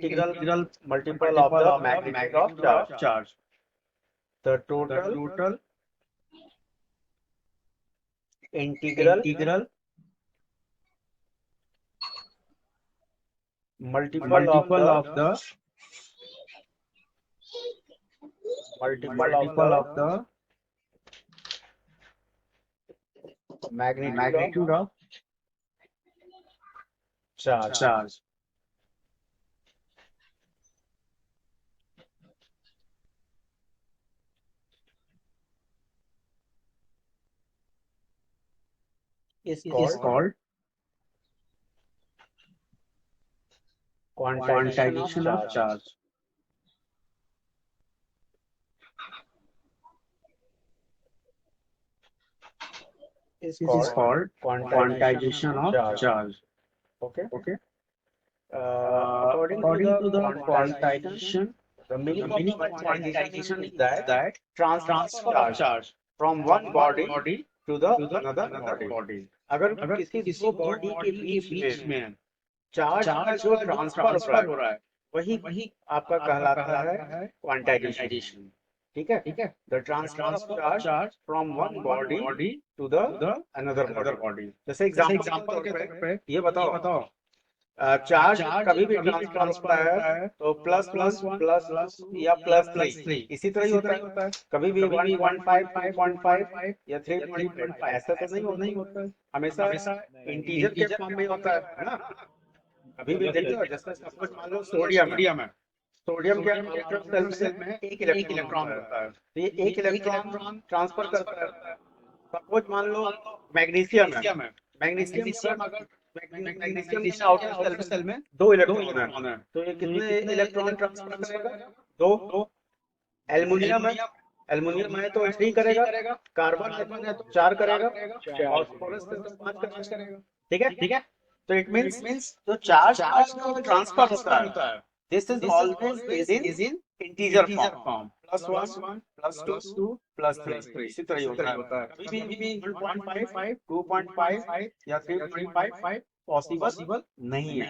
integral multiple of the magnitude of charge. The total integral multiple of the magnitude of charge is called quantization of charge. Is called quantization of charge. Okay. According to the quantization, the meaning of quantization is that transfer of charge from one body to the another body. अगर किसी दो body के बीच में charge का जो transfer हो रहा है वही आपका कहलाता है क्वांटाइजेशन। ठीक है। The transfer of charge from one body to the another body. जैसे एग्जांपल के तौर पे ये बताओ चार्ज कभी भी ट्रांसफर होता है तो प्लस या प्लस 3 इसी तरह ही होता है। कभी भी 1.5 2.5 या 3.5 ऐसा तो नहीं होता है। हमेशा इंटीजर के फॉर्म में होता है ना। अभी भी देखिए जैसे सपोज मान लो सोडियम है। सोडियम के इलेक्ट्रॉन सेल में एक इलेक्ट्रॉन होता है तो ये एक इलेक्ट्रॉन ट्रांसफर करता है। सपोज मान लो मैग्नीशियम है। मैग्नीशियम अगर मैग्नीशियम आउटर सेल में दो इलेक्ट्रॉन है तो ये कितने इलेक्ट्रॉन ट्रांसफर करेगा? दो। एल्युमिनियम है तो 3 करेगा। कार्बन है तो 4 करेगा। फास्फोरस है तो 5 करेगा। ठीक है। तो इट मींस जो चार्ज ट्रांसफर होता है this is always is in integer form +1 +2 +3 इसी तरह होता है। कभी भी 1.5 2.5 या 3.5 पॉसिबल नहीं है।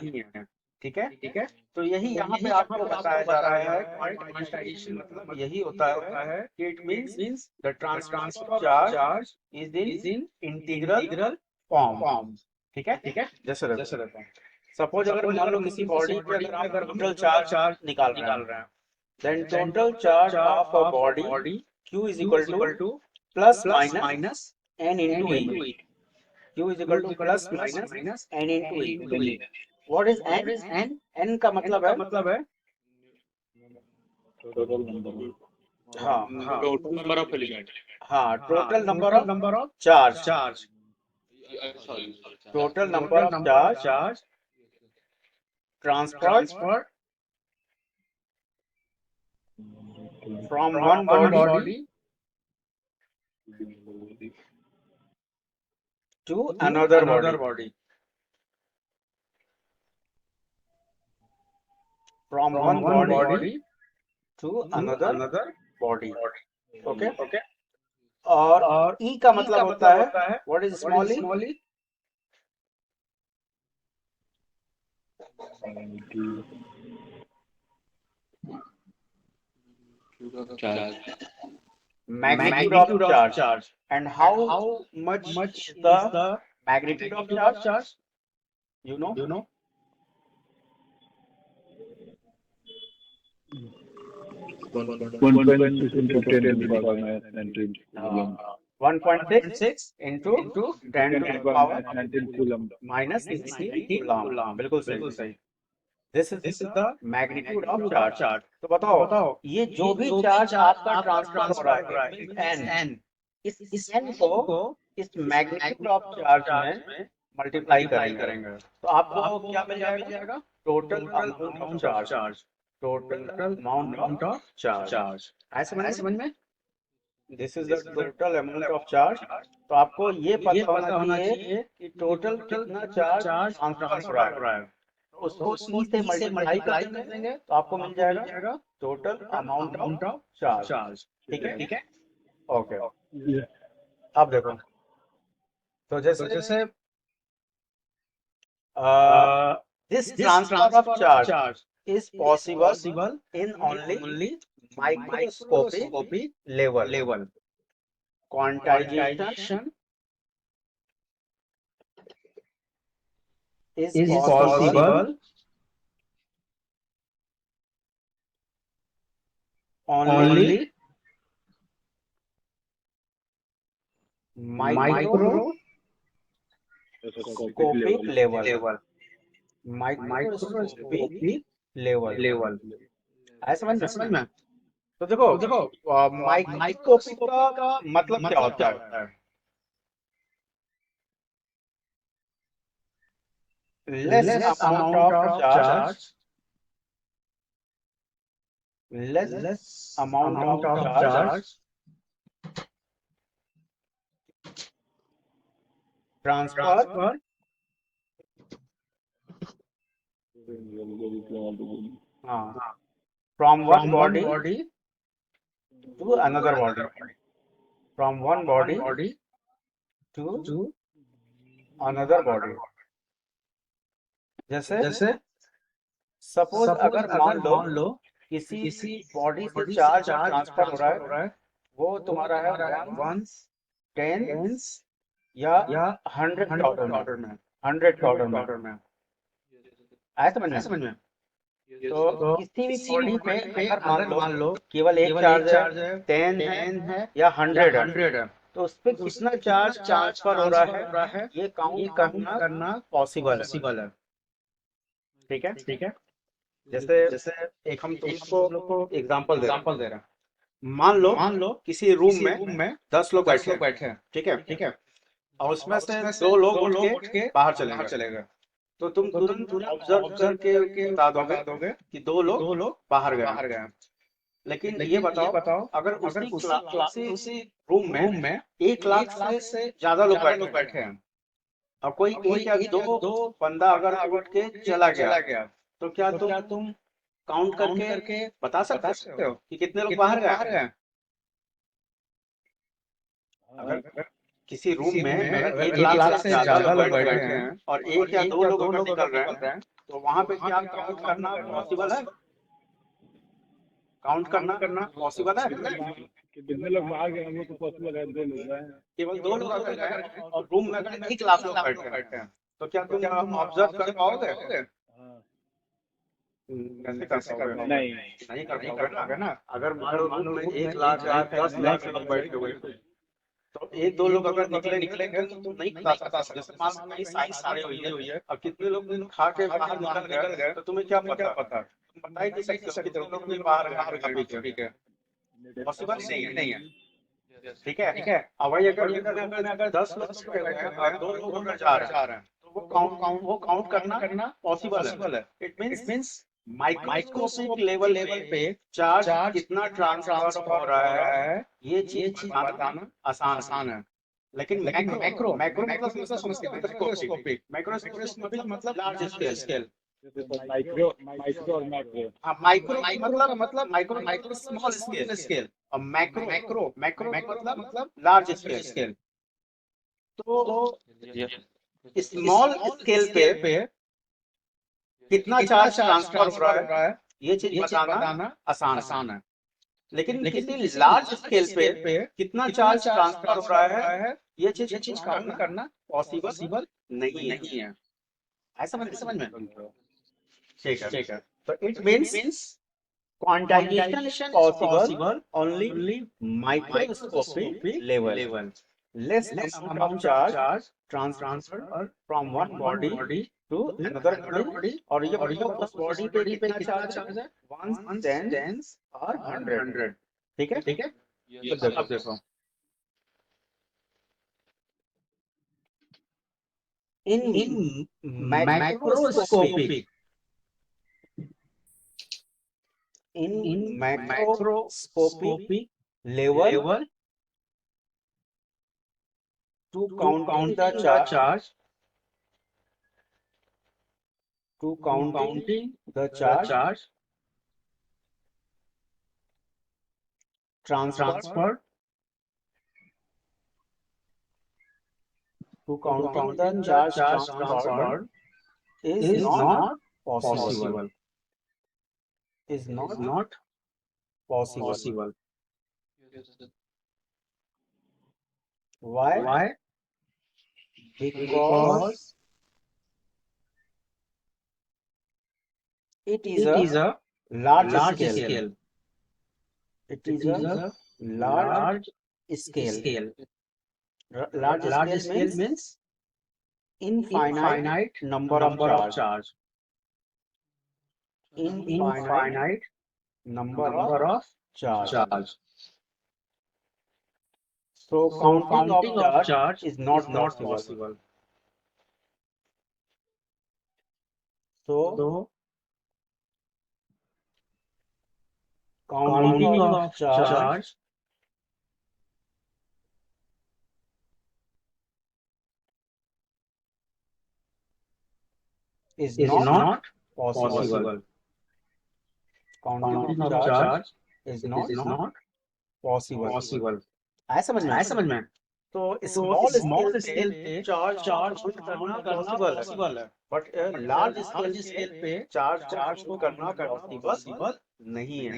ठीक है। तो यही यहाँ पे आपको बताया जा रहा है क्वांटाइजेशन मतलब यही होता है कि it means the transfer of charge is in integral form. ठीक है। जैसे रहता है। सपोज अगर मान लो किसी बॉडी पे अगर टोटल चार्ज निकाल रहे हैं then total charge of a body Q is equal to plus minus n into E. Q is equal to plus minus n into E. What is n? n का मतलब है total number of elements. Total number of charge total number of charge transferred from one body to another body. From one body to another body. Okay. और E का मतलब होता है what is small e? Magnitude of charge. And how much is the magnitude of charge? You know? 1.6 into 10 to the power minus 19 coulomb. 1.6 into 10 to the power 19 coulomb. minus 19 coulomb. बिल्कुल सही। This is the magnitude of charge. तो बताओ ये जो भी charge आपका transfer हो रहा है n इस n को इस मैग्नीट्यूड ऑफ चार्ज में मल्टीप्लाई करेंगे तो आपको क्या मिल जाएगा? Total amount of charge. Total amount of charge ऐसे समझ में? This is the total amount of charge. तो आपको ये पता होना चाहिए कि टोटल कितना चार्ज ट्रांसफर हो रहा है। उसको C से मल्टीप्लाई कर देंगे तो आपको मिल जाएगा टोटल अमाउंट ऑफ चार्ज। ठीक है। ओके। अब देखो तो जैसे this transfer of charge is possible in only microscopic level. Quantization is possible only microscopic Microscopic level. level. Microscopic level. है समझ में? तो देखो माइक्रोस्कोपिक का मतलब क्या होता है? Less amount of charge, less amount of charge transfer हाँ from one body to another body, from one body to another body. जैसे सपोज अगर मान लो किसी बॉडी से चार्ज ट्रांसफर हो रहा है, वो तुम्हारा है 1 10 या 100 ऑर्डर में, 100 ऑर्डर में। आया समझ में? तो किसी भी बॉडी पे अगर मान लो केवल एक चार्ज है, 10 है या 100 है, तो उस पे कितना चार्ज ट्रांसफर हो रहा है ये काउंट करना पॉसिबल है। ठीक है। जैसे एक हम तुमको एग्जांपल दे रहे हैं। मान लो किसी रूम में 10 लोग बैठे हैं, ठीक है, और उसमें से 2 लोग उठ के बाहर चले गए, तो तुम तुरंत ऑब्जर्व करके बता दोगे कि 2 लोग बाहर गए। लेकिन ये बताओ अगर उसी रूम में 1 लाख से ज्यादा लोग बैठे हैं और कोई एक या दो बंदा अगर उठ के चला गया, तो क्या तुम काउंट करके बता सकते हो कि कितने लोग बाहर गए? अगर किसी रूम में अगर 1 लाख से ज्यादा लोग बैठे हैं और एक या दो लोग अगर निकल रहे हैं, तो वहां पे क्या काउंट करना पॉसिबल है? काउंट करना पॉसिबल है? कितने लोग बाहर गए वो तो पॉसिबल है, 2 लोग हैं। केवल 2 लोग अगर गए और रूम में अगर 1 लाख लोग बैठे हैं, तो क्या तुम ऑब्जर्व कर पाओगे? हाँ। कैसे कर पाओगे? नहीं कर पाओगे ना। अगर मान लो रूम में 1 लाख 10 लाख लोग बैठे हुए, तो एक दो लोग अगर निकलेंगे तो तुम नहीं बता सकते। जैसे मान लो कहीं साइंस आ रही हुई है, अब कितने लोग खा के बाहर निकल गए, तो तुम्हें क्या पता? तुम बता ही नहीं सकते हो कितने लोग भी बाहर गए। ठीक है, पॉसिबल नहीं है। ठीक है। अब वही अगर 10 लोग छुपे हुए हैं और 2 लोग अगर जा रहे हैं, तो वो काउंट करना पॉसिबल है। इट मींस माइक्रोस्कोपिक लेवल पे चार्ज कितना ट्रांसफर हो रहा है ये चीज बताना आसान है। लेकिन मैक्रो मतलब समझते हैं, माइक्रोस्कोपिक मतलब लार्ज स्केल। माइक्रो और मैक्रो। हाँ, माइक्रो मतलब माइक्रो स्मॉल स्केल, और मैक्रो मतलब लार्ज स्केल। तो स्मॉल स्केल पे कितना चार्ज ट्रांसफर हो रहा है ये चीज बताना आसान है। लेकिन किसी लार्ज स्केल पे कितना चार्ज ट्रांसफर हो रहा है ये चीज काउंट करना पॉसिबल नहीं है। समझ में? ठीक है। तो it means quantization is possible only microscopic level. Less amount of charge transferred from one body to another body, और ये उस बॉडी पे कितना चार्ज है? 1 10 और 100। ठीक है। तो अब देखो in macroscopic in macroscopic level to counting the charge to counting the charge transferred to counting the charge transferred is not possible. is not possible. Why? Because it is a large scale. It is a large scale. Large scale means infinite number of charge. Infinite number of charge. So counting of charge is not possible. So counting of charge is not possible. Counting of charge is not possible. आया समझ में? तो small scale पे charge करना possible है, but large scale पे charge को करना पॉसिबल नहीं है।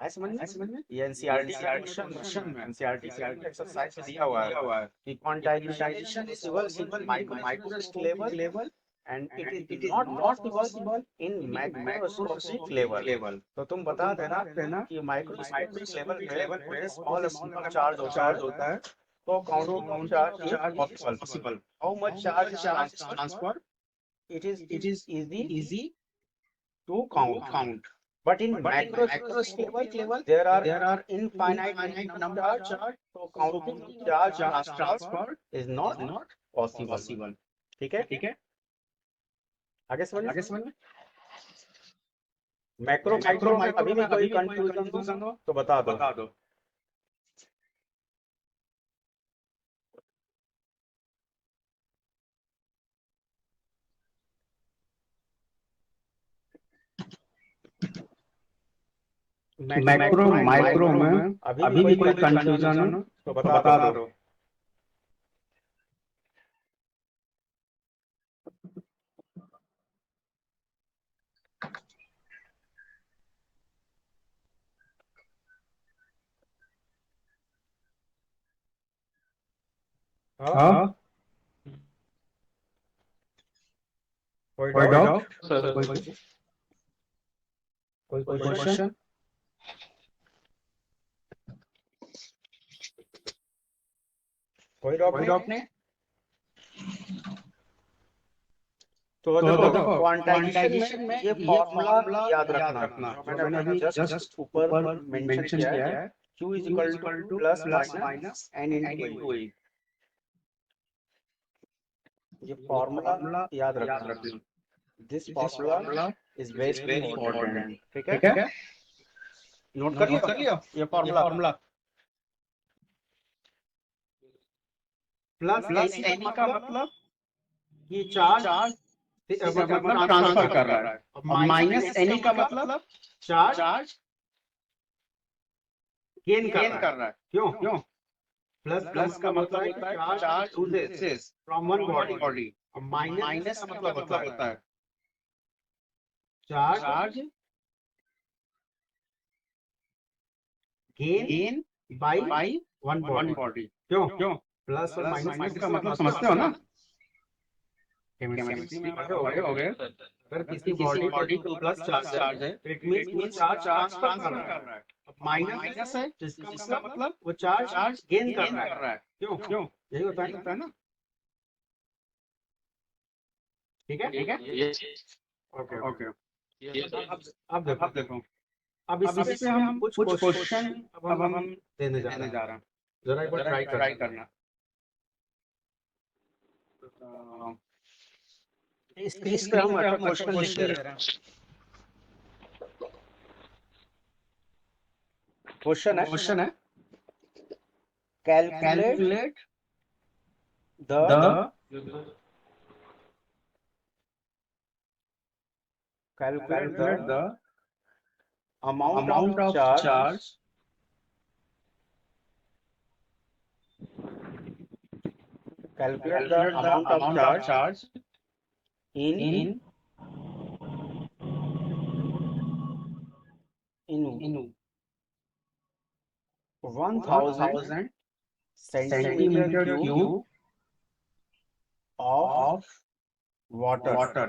आया समझ में? ये एनसीईआरटी क्वेश्चन में एनसीईआरटी एक्सरसाइज में दिया हुआ है कि quantization is simple microscopic level and it is not possible in macroscopic level. तो तुम बता देना कि माइक्रोस्कोपिक लेवल पे स्मॉल चार्ज होता है, तो counting of charge is possible. How much charge transfer? It is easy to count. But in macroscopic level, there are infinite number of charge. So counting charge transfer is not possible. ठीक है? आगे समझ में? Macro में अभी भी कोई confusion हो तो बता दो. मैक्रो माइक्रो में अभी भी कोई कंफ्यूजन हो तो बता दो. हाँ, कोई डाउट? कोई क्वेश्चन? कोई डाउट नहीं? तो देखो क्वांटाइजेशन में ये फॉर्मूला याद रखना. मैंने अभी जस्ट ऊपर मेंशन किया है. Q is equal to plus minus n into E. ये फॉर्मूला याद रखना. This formula is very important. ठीक है? नोट कर लिया ये फॉर्मूला. प्लस n का मतलब ये चार्ज मतलब ट्रांसफर कर रहा है. माइनस n का मतलब चार्ज गेन कर रहा है. क्यों? प्लस का मतलब होता है charge loses from one body. Minus का मतलब होता है charge gain by one body. क्यों? प्लस और माइनस का मतलब समझते हो ना? केमिस्ट्री में पढ़े होगे. अगर किसी बॉडी पे प्लस चार्ज है, इट मींस चार्ज ट्रांसफर कर रहा है. माइनस है जिसका मतलब वो चार्ज गेन कर रहा है. क्यों? यही होता है ना? ठीक है? ओके. अब देखो. अब इस पे हम कुछ क्वेश्चन अब हम देने जा रहे हैं. जरा एक बार ट्राई करना. इस पे हम अच्छा क्वेश्चन लिख दे रहे हैं. क्वेश्चन है calculate the amount of charge calculate the amount of charge in 1000 centimeter cube of water.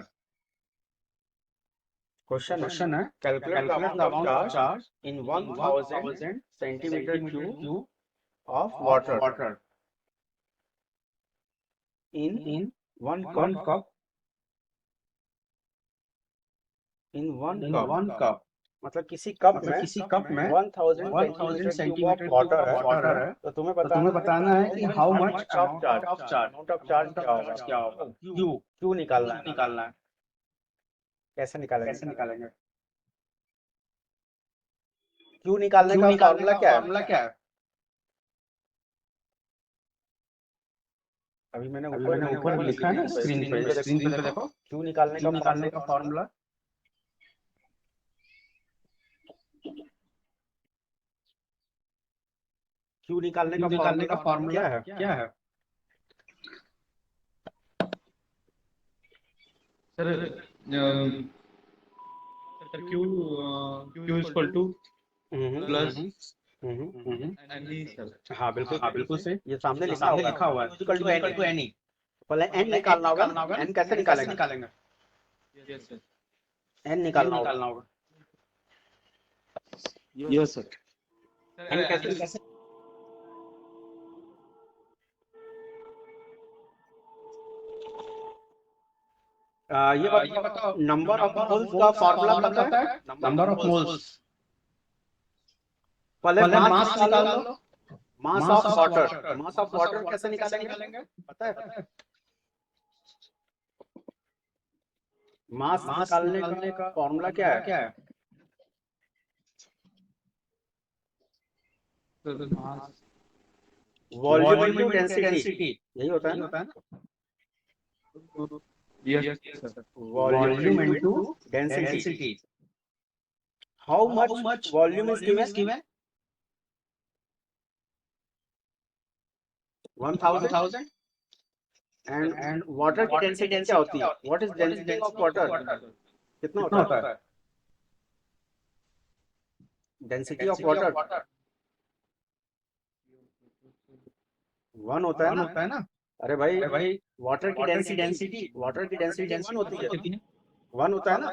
Question है calculate the amount of charge in 1000 centimeter cube of water in one cup. In one cup मतलब किसी cup में 1000 centimeter cube of water है, तो तुम्हें बताना है कि how much of charge, amount of charge क्या होगा, क्यों निकालना है। कैसे निकालेंगे? क्यों निकालने का फॉर्मूला क्या है? अभी मैंने ऊपर लिखा है ना स्क्रीन पे देखो क्यों निकालने का फॉर्मूला। क्यों निकालने का फॉर्मूला क्या है? Sir Q equal to plus N sir. हाँ बिल्कुल सही, ये सामने लिखा हुआ है इक्वल टू एन। पहले एन निकालना होगा। एन कैसे निकालेंगे? एन निकालना होगा। Yes sir. एन कैसे ये बताओ नंबर ऑफ मोल्स का फॉर्मूला पता है? नंबर ऑफ मोल्स पहले मास निकाल लो। मास ऑफ वाटर कैसे निकालेंगे पता है? मास निकालने का फॉर्मूला क्या है? वॉल्यूम इनटू डेंसिटी, यही होता है ना? Volume into density. How much volume is given? 1000 and water की डेंसिटी क्या होती है? What is density of water? कितना होता है डेंसिटी ऑफ वाटर? 1 होता है ना? अरे भाई वाटर की डेंसिटी 1 होती है। 1 होता है ना?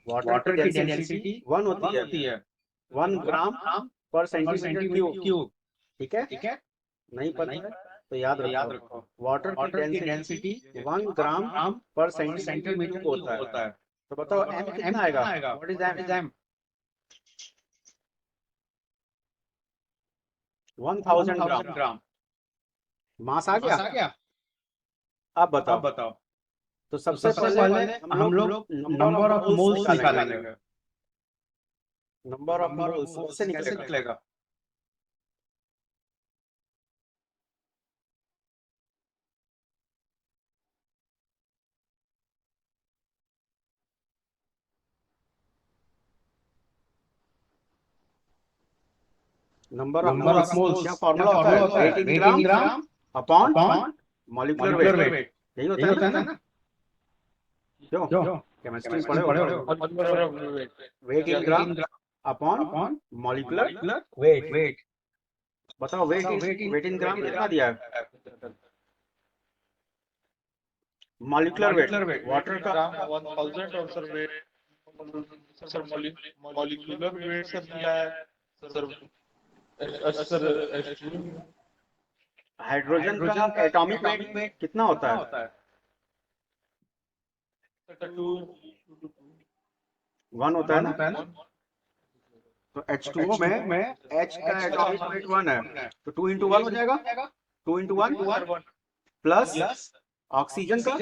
वाटर की डेंसिटी 1 होती है। 1 ग्राम पर सेंटीमीटर क्यूब। ठीक है? नहीं पता है तो याद रखो वाटर की डेंसिटी 1 ग्राम पर सेंटीमीटर क्यूब होता है। तो बताओ m कितना आएगा? What is m? 1000 ग्राम। मास आ गया? अब बताओ तो सबसे पहले हम लोग नंबर ऑफ मोल्स निकालेंगे। नंबर ऑफ मोल्स कैसे निकलेगा? नंबर ऑफ मोल्स क्या फॉर्मूला होता है? 18 ग्राम अपॉन मॉलिक्यूलर वेट। यही होता है ना? क्यों केमिस्ट्री पढ़े हो? 18 ग्राम अपॉन मॉलिक्यूलर वेट। बताओ वेट इन ग्राम कितना दिया है? मॉलिक्यूलर वेट वाटर का 1000 और sir weight sir molecular weight sir दिया है सर हाइड्रोजन का एटॉमिक वेट कितना होता है? 1 होता है ना? तो H2O में H का एटॉमिक वेट 1 है तो 2 into 1 हो जाएगा। 2 into 1 प्लस ऑक्सीजन का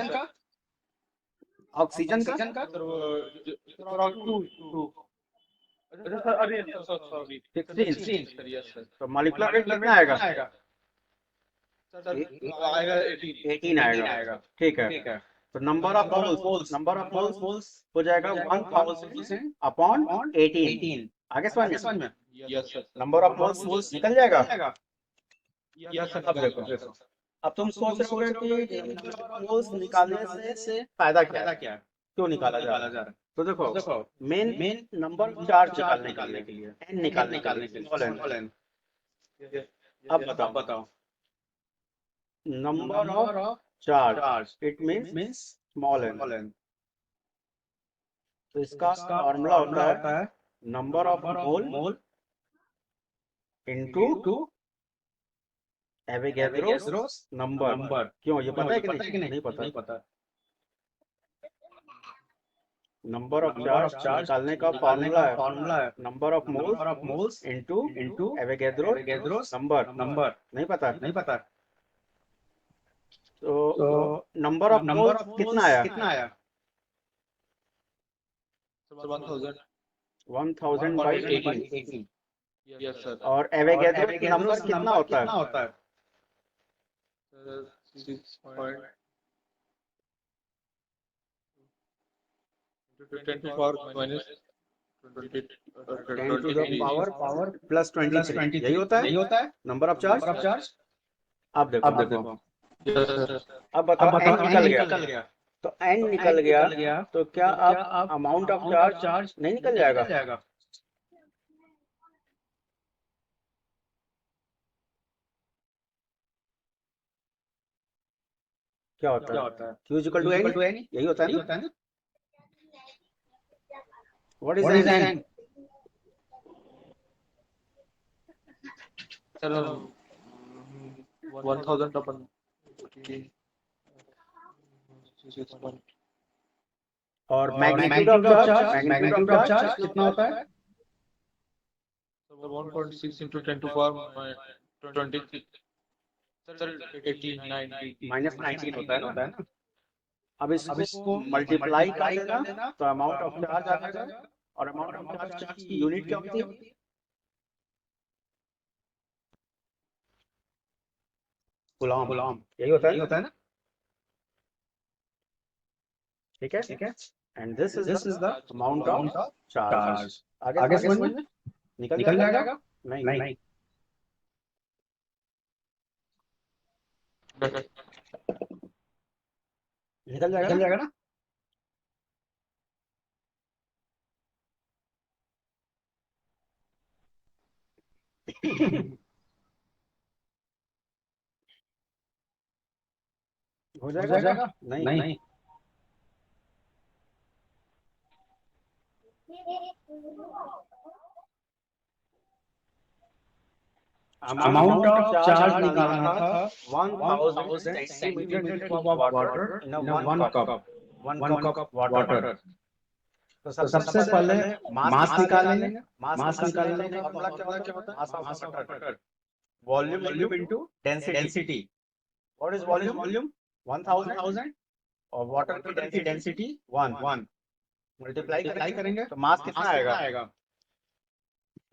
16। तो मॉलिक्यूलर वेट कितना आएगा? 18 आएगा। ठीक है। तो नंबर ऑफ मोल्स हो जाएगा 1000 अपॉन 18। आगे समझ में? Yes sir number of moles निकल जाएगा। यस सर अब देखो अब तुम सोच रहे होगे कि नंबर ऑफ मोल्स निकालने से फायदा क्या है? क्यों निकाला जा रहा है? तो देखो मेन नंबर चार्ज निकालने के लिए n निकालने के लिए स्मॉल n। अब बताओ number of charge it means small n। तो इसका फॉर्मूला होता है number of mole into Avogadro's number. क्यों, ये पता है कि नहीं? नहीं पता। नंबर ऑफ चार्ज निकालने का फॉर्मूला है number of moles into Avogadro's number. नहीं पता। तो नंबर ऑफ मोल्स कितना आया? Sir, 1000. 1000/18। Yes, sir. और एवोगैड्रोस नंबर कितना होता है? Sir, 6 point 10 to power minus 20, 10 to the 23. Power plus 23 यही होता है नंबर ऑफ चार्ज। अब देखो Yes, sir. अब बताओ n निकल गया। तो n निकल गया तो क्या अब अमाउंट ऑफ चार्ज नहीं निकल जाएगा? क्या होता है? Q इक्वल टू n, यही होता है ना? What is n? Sir, 1000 upon 6 point. और मैग्नीट्यूड ऑफ चार्ज कितना होता है? Sir, 1.6 into 10 to power 20. Sir, 18, 90. -19 होता है ना? अब इसको मल्टीप्लाई कर देना तो अमाउंट ऑफ चार्ज आ जाएगा। और अमाउंट ऑफ चार्ज की यूनिट क्या होती है? कूलम। यही होता है ना? ठीक है। And this is the amount of charge. आगे समझ में निकल जाएगा? नहीं। निकल जाएगा ना? हो जाएगा? नहीं। अमाउंट ऑफ चार्ज निकालना था 1000 centimetre cube of water in one cup water. तो सबसे पहले मास निकालेंगे। मास निकालने का फॉर्मूला क्या होता है? Mass of water volume into density. What is volume? 1000 और वाटर की डेंसिटी 1 मल्टीप्लाई करेंगे तो मास कितना आएगा?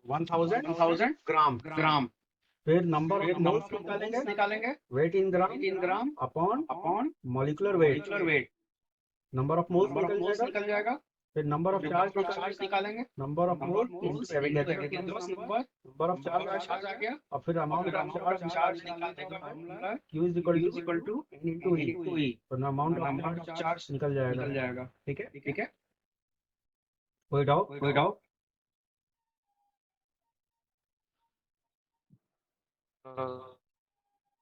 1000 ग्राम। फिर नंबर ऑफ मोल्स निकालेंगे weight in gram upon molecular weight. Number of moles निकल जाएगा। फिर नंबर ऑफ चार्ज निकालेंगे number of moles Avogadro's number of charge आ गया। और फिर अमाउंट ऑफ चार्ज निकालने का फॉर्मूला है Q is equal to N into E। तो अमाउंट ऑफ चार्ज निकल जाएगा। ठीक है। कोई डाउट?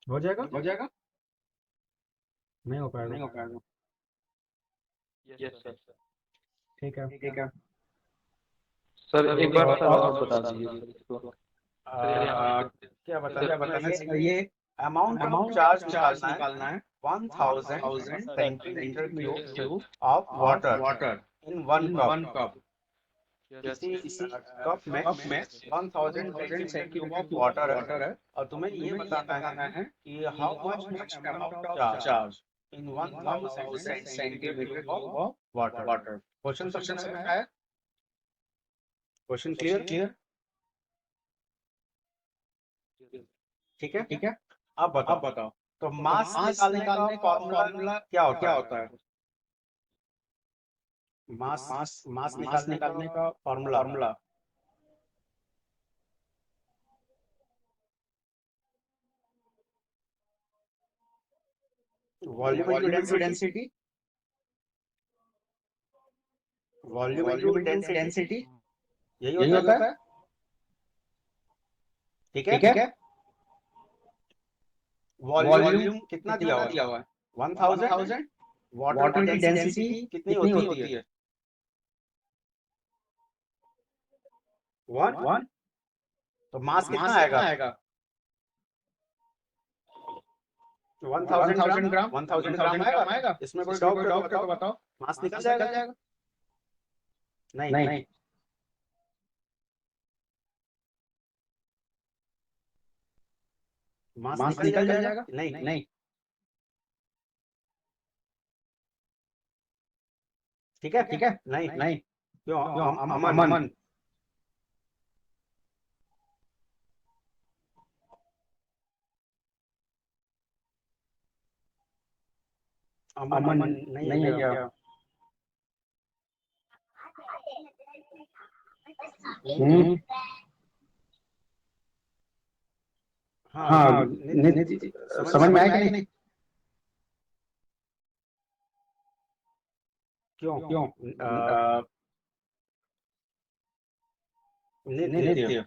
हो जाएगा? नहीं हो पाएगा। Yes, sir. ठीक है। सर एक बार सर और बता दीजिए सर इसको। क्या बताना चाहिए? अमाउंट ऑफ चार्ज निकालना है 1000 centimetre cube of water in one cup. किसी कप में 1000 सेंटीमीटर क्यूब ऑफ वाटर है और तुम्हें ये बताना है कि how much amount of charge in 1000 centimetre cube of water. Question समझ में आया? Question clear? ठीक है। अब बताओ तो मास निकालने का फॉर्मूला क्या होता है? मास निकालने का formula volume into density volume into density, यही यही होता होता है। है। ठीक ठीक है। है। वॉल्यूम कितना दिया हुआ है? हुआ है 1000। वाटर की डेंसिटी कितनी होती है? 1। 1 तो मास कितना आएगा? 1000 1000 ग्राम। ग्राम 1000 ग्राम आएगा। आएगा। इसमें कोई इसमें डाउट कोई है तो डाउट है तो बताओ। बताओ। मास निकल निकल जाएगा? जाएगा? नहीं, नहीं, मास मास निकल निकल जाएगा? जाएगा? नहीं, नहीं। ठीक है। ठीक है। नहीं, नहीं। क्यों? क्यों? अमन, अमन अमन नहीं है नहीं है क्या? क्या? हम्म, हाँ, हाँ, समझ में समझ में आया? आया कि नहीं? क्यों? क्यों? नित्य। नित्य।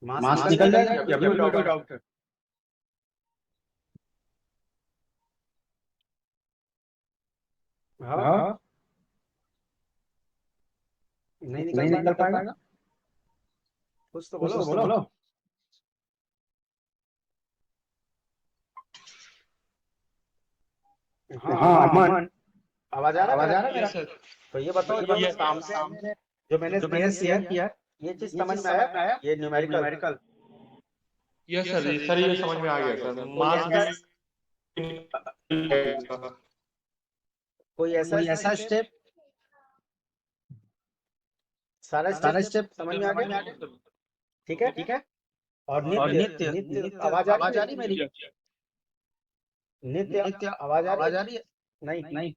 मास मास निकल निकल जाएगा? जाएगा? या या फिर फिर कोई कोई डाउट है? डाउट है? हाँ, हाँ, नहीं निकल नहीं निकल पाएगा। पाएगा। कुछ तो कुछ बोलो। तो बोलो। हाँ, हाँ, अमन, अमन आवाज आ रहा है आवाज मेरा? आ रहा है मेरा? Yes sir. तो ये बताओ, जो यस सामने जो मैंने जो मैंने शेयर शेयर किया, किया, ये चीज ये समझ चीज में समझ आया? में आया? ये numerical. Numerical. Yes sir, sir ये समझ में आ गया सर। कोई मास ऐसा भी कोई ऐसा कोई ऐसा स्टेप? स्टेप? सारा सारा स्टेप स्टेप समझ में आ समझ में गया? आ गया? ठीक है। ठीक है। और और नित्य, नित्य आवाज आ रही आवाज आ है रही मेरी? मेरी? नित्य, नित्य आवाज आ रही आवाज है? आ रही है? नहीं, नहीं।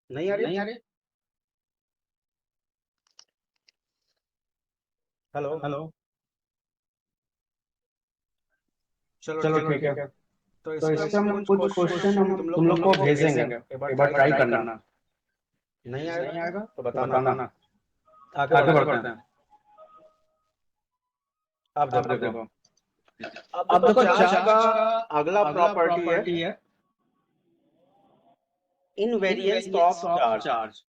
नहीं आ रही? नहीं आ रही? हेलो। हेलो। चलो चलो ठीक ठीक है। है। तो तो इसका इससे हम हम कुछ कुछ क्वेश्चन क्वेश्चन हम हम तुम तुम लोग लोग को को भेजेंगे। भेजेंगे। एक बार एक बार ट्राई ट्राई करना। करना। नहीं नहीं आएगा आएगा तो तो बताना। बताना। आगे आगे बढ़ते बढ़ते हैं। हैं। अब अब देखो, देखो। अब अब देखो, देखो, चार्ज का चार्ज का अगला अगला प्रॉपर्टी है प्रॉपर्टी है invariance invariance of of charge. Charge.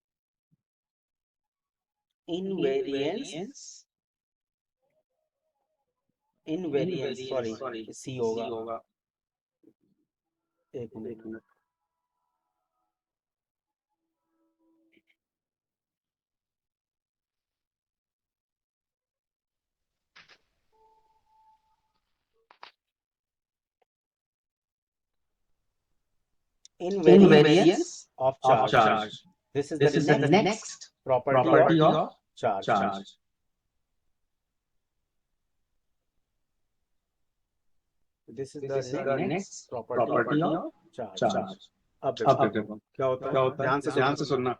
Invariance, invariance invariance sorry, sorry C C होगा। होगा। एक मिनट। एक minute. Invariance Invariance of of charge. charge. This is the This is the next next property property of of charge. charge. This is This the is the next next property of property of charge. charge. अब अब देखो देखो क्या होता क्या है, होता है, ध्यान से सुनना।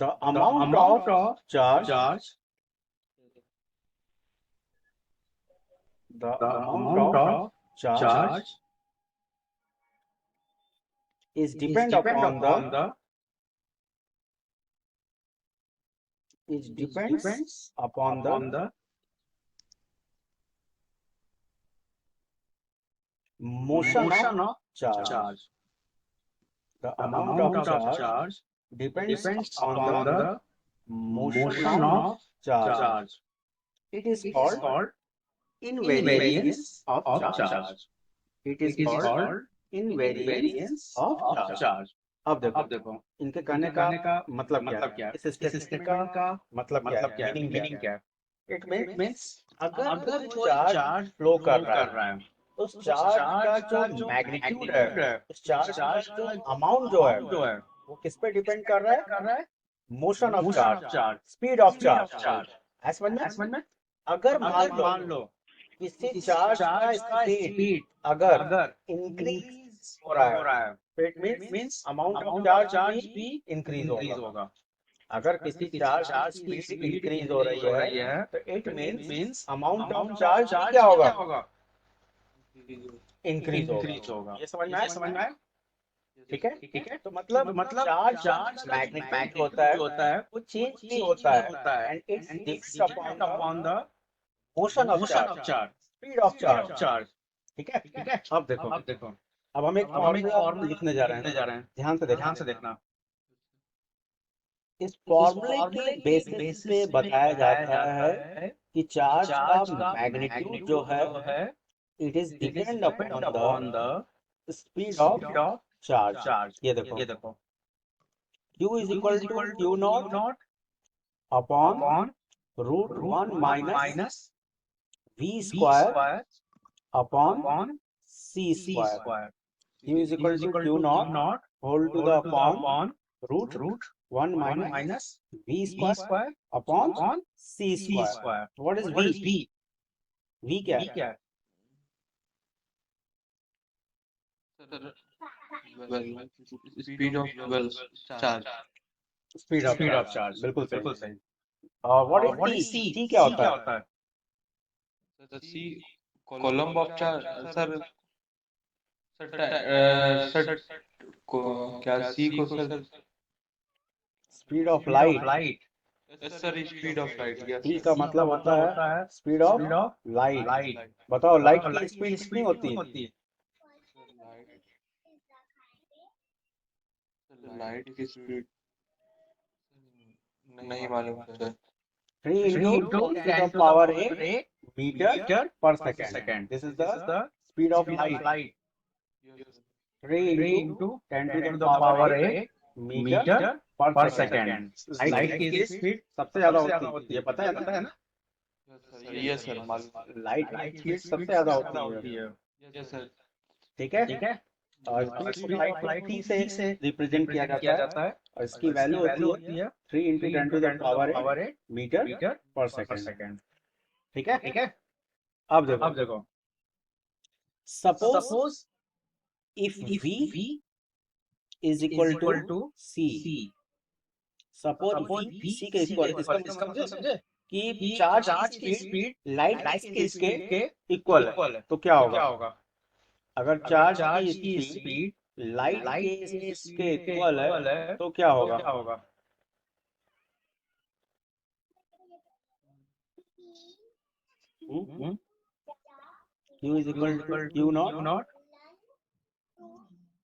The The amount amount of of charge, charge, the the amount amount of of charge charge is is depend depend upon upon the the is is depends depends upon upon the the motion of motion of charge. charge. The The amount amount of of charge charge depends depends on upon the the motion motion of of charge. charge. It is It is called called invariance invariance of of charge. charge. It is It is called called invariance invariance of of charge. charge. अब देखो, अब देखो इनके इनके कहने कहने का का मतलब क्या मतलब है, क्या है, इस इस स्टेटमेंट स्टेटमेंट का का मतलब क्या मतलब है, क्या है, मीनिंग मीनिंग क्या क्या है? है। इट मीन्स मीन्स अगर अगर कोई कोई चार्ज चार्ज फ्लो कर फ्लो रहा कर है, रहा है, उस उस चार्ज का चार्ज जो का जो मैग्नीट्यूड है, मैग्नीट्यूड है, उस उस चार्ज का चार्ज जो का अमाउंट जो है, अमाउंट जो है, वो किस पे किस डिपेंड पे कर रहा डिपेंड है? कर रहा है, motion of motion charge, of charge, speed of speed of charge. Charge. ऐसा समझ में? समझ में? अगर अगर मान लो मान लो किसी किसी चार्ज का चार्ज का स्पीड स्पीड अगर अगर इंक्रीज इंक्रीज हो रहा हो है, रहा है, तो it means means amount of amount of charge भी चार्ज भी इंक्रीज इंक्रीज होगा। होगा। अगर किसी चार्ज की स्पीड इंक्रीज हो रही है तो it means amount of charge क्या होगा, इंक्रीज होगा। ये समझ में आया? ठीक है। तो मतलब चार्ज मैग्नीट्यूड होता है वो चेंज नहीं होता है, and it's depend upon the motion of charge, speed of charge. ठीक है। अब देखो, अब हम एक फॉर्मूला लिखने जा रहे हैं, ध्यान से देखना। इस फॉर्मूले के बेसिस पे बताया जाता है कि चार्ज का मैग्नीट्यूड जो है it is depend upon the speed of charge. ये देखो, Q is equal to Q naught upon root 1 minus V square upon C square. Q is equal to Q naught whole to the upon root 1 minus V square upon C square. What is V? V क्या है? Sir speed of charge. Speed of charge, बिल्कुल सही। और what is C? C क्या होता है? Sir C coulomb of charge. Sir sir क्या C को sir speed of light. Sir speed of light. T का मतलब होता है स्पीड ऑफ लाइट। बताओ लाइट की स्पीड कितनी होती है? लाइट की स्पीड नहीं मालूम sir. 3 into 10 to the power 8 meter per second. This is the speed of light. 3 into 10 to the power 8 meter per second. Light की स्पीड सबसे ज्यादा होती है, ये पता है ना? ये सर मालूम। लाइट की स्पीड सबसे ज्यादा होती है। ये सर ठीक है। और स्पीड ऑफ लाइट T से रिप्रेजेंट किया जाता है और इसकी वैल्यू होती है 3 into 10 to the power 8 metre पर सेकेंड। ठीक है। अब देखो, suppose if V is equal to C, suppose V C के इक्वल, इसका मतलब समझे कि चार्ज की स्पीड लाइट की स्पीड के इक्वल है, तो क्या होगा? अगर चार्ज की स्पीड लाइट के स्पीड के इक्वल है तो क्या होगा? Q is equal to Q naught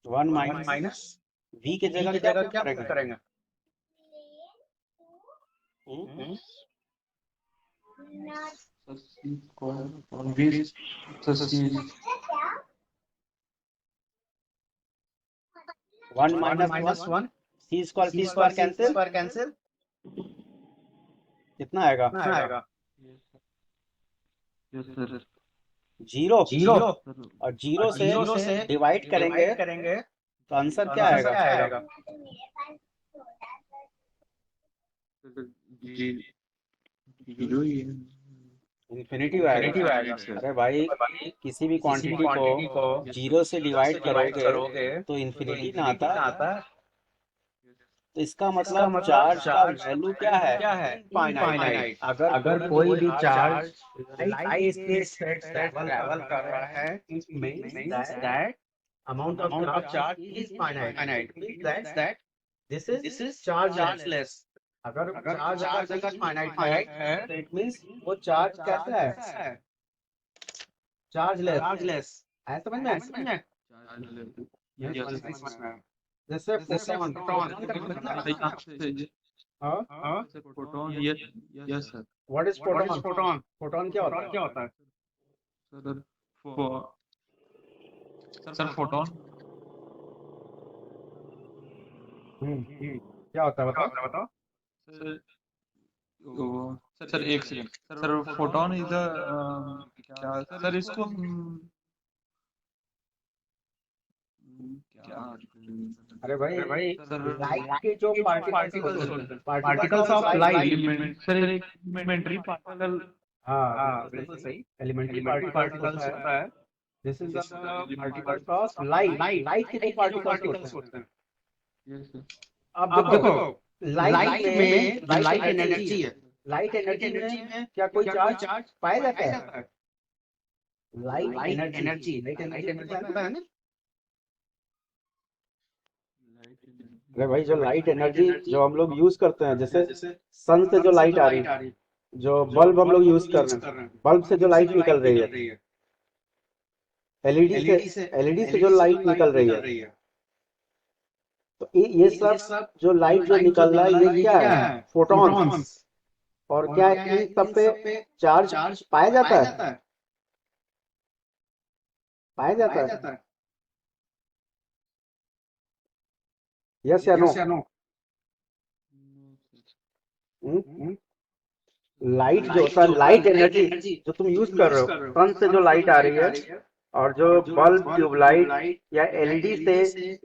1 minus V के जगह क्या करेंगे? One minus one C square cancel, कितना आएगा? जीरो। और जीरो से डिवाइड करेंगे तो आंसर क्या आएगा? इन्फिनिटी आएगा। अरे भाई, किसी भी क्वांटिटी को जीरो से डिवाइड करोगे तो इन्फिनिटी ना आता। तो इसका मतलब चार्ज का वैल्यू क्या है? इनफाइनाइट। अगर कोई भी चार्ज लाइट के स्पीड से ट्रैवल कर रहा है, it means that amount of charge is finite. It means that this is chargeless. अगर चार्ज अगर फाइनाइट है तो इट मींस वो चार्ज कैसा है? चार्जलेस है। समझ में? जैसे फोटोन का मतलब हाँ, photon. Yes sir. What is photon? Photon क्या होता है? सर फोटोन क्या होता है बताओ? सर एक second. Sir photon is the क्या सर इसको क्या? अरे भाई, सर लाइट के जो particles of light. Sir elementary particle. हाँ, बिल्कुल सही। एलिमेंट्री पार्टिकल्स होता है। This is the particles of light के जो पार्टिकल्स होते हैं। Yes sir. अब देखो, लाइट में जो लाइट एनर्जी है, लाइट एनर्जी में क्या कोई चार्ज पाया जाता है? लाइट एनर्जी आता है ना। अरे भाई, जो लाइट एनर्जी जो हम लोग यूज करते हैं, जैसे सन से जो लाइट आ रही है, जो बल्ब हम लोग यूज कर रहे हैं, बल्ब से जो लाइट निकल रही है, एलईडी से जो लाइट निकल रही है, तो ये सब जो लाइट जो निकल रहा है, ये क्या है? फोटॉन्स। और क्या इन सब पे चार्ज पाया जाता है? पाया जाता है? यस या नो? लाइट जो होता है, लाइट एनर्जी जो तुम यूज कर रहे हो, सन से जो लाइट आ रही है, और जो बल्ब, ट्यूबलाइट या एलईडी से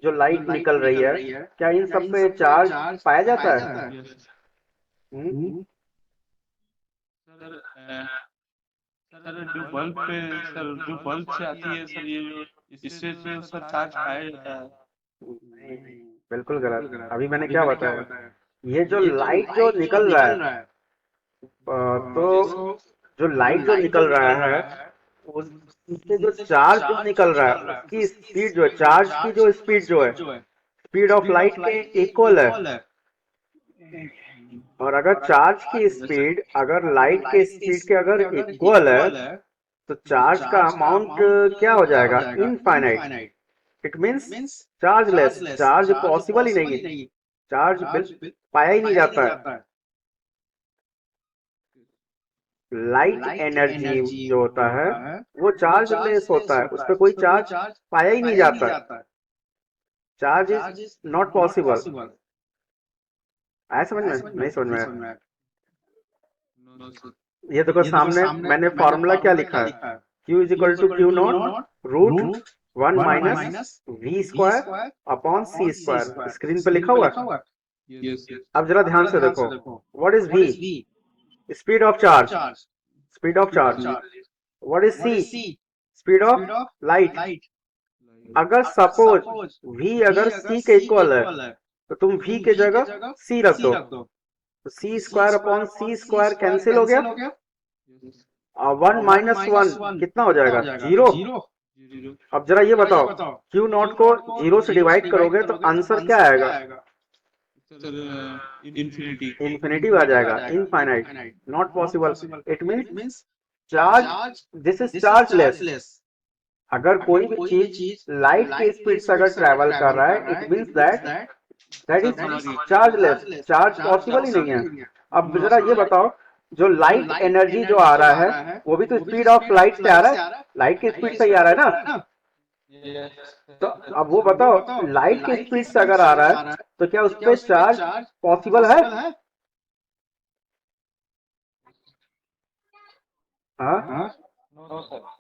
जो लाइट निकल रही है, क्या इन सब पे चार्ज पाया जाता है? हम्म? सर सर जो बल्ब पे सर जो बल्ब से आती है सर, ये जो इससे जो सर चार्ज पाया जाता है। बिल्कुल गलत। अभी मैंने क्या बताया? ये जो लाइट जो निकल रहा है, तो जो लाइट जो निकल रहा है, उससे जो चार्ज जो निकल रहा है, उसकी स्पीड जो है, चार्ज की जो स्पीड जो है, स्पीड ऑफ लाइट के इक्वल है। और अगर चार्ज की स्पीड अगर लाइट के स्पीड के अगर इक्वल है, तो चार्ज का अमाउंट क्या हो जाएगा? Infinite. It means chargeless. Charge possible ही नहीं है, चार्ज पाया ही नहीं जाता है। लाइट एनर्जी जो होता है वो चार्जलेस होता है, उस पर कोई चार्ज पाया ही नहीं जाता है। Charge is not possible. आया समझ में? नहीं समझ में आया? ये देखो सामने मैंने फॉर्मूला क्या लिखा है? Q is equal to Q naught root 1 minus V square upon C square. Screen पे लिखा हुआ है। अब जरा ध्यान से देखो, what is V? Speed of charge. Speed of charge. What is C? Speed of light. अगर सपोज v अगर c के इक्वल है, तो तुम v के जगह c रख दो, तो सी square upon C square cancel हो गया। 1 माइनस 1 कितना हो जाएगा? 0। अब जरा ये बताओ, क्यू नॉट को 0 से डिवाइड करोगे तो आंसर क्या आएगा? Sir infinity. इन्फिनिटी आ जाएगा, infinite, not possible. It means charge, this is chargeless. अगर कोई भी चीज लाइट की स्पीड से अगर ट्रेवल कर रहा है, it means that is chargeless. Charge possible ही नहीं है। अब जरा ये बताओ, जो लाइट एनर्जी जो आ रहा है, वो भी तो स्पीड ऑफ लाइट से आ रहा है, लाइट की स्पीड से ही आ रहा है ना। तो अब वो बताओ, लाइट की स्पीड से अगर आ रहा है, तो क्या उस पर चार्ज पॉसिबल है? हाँ,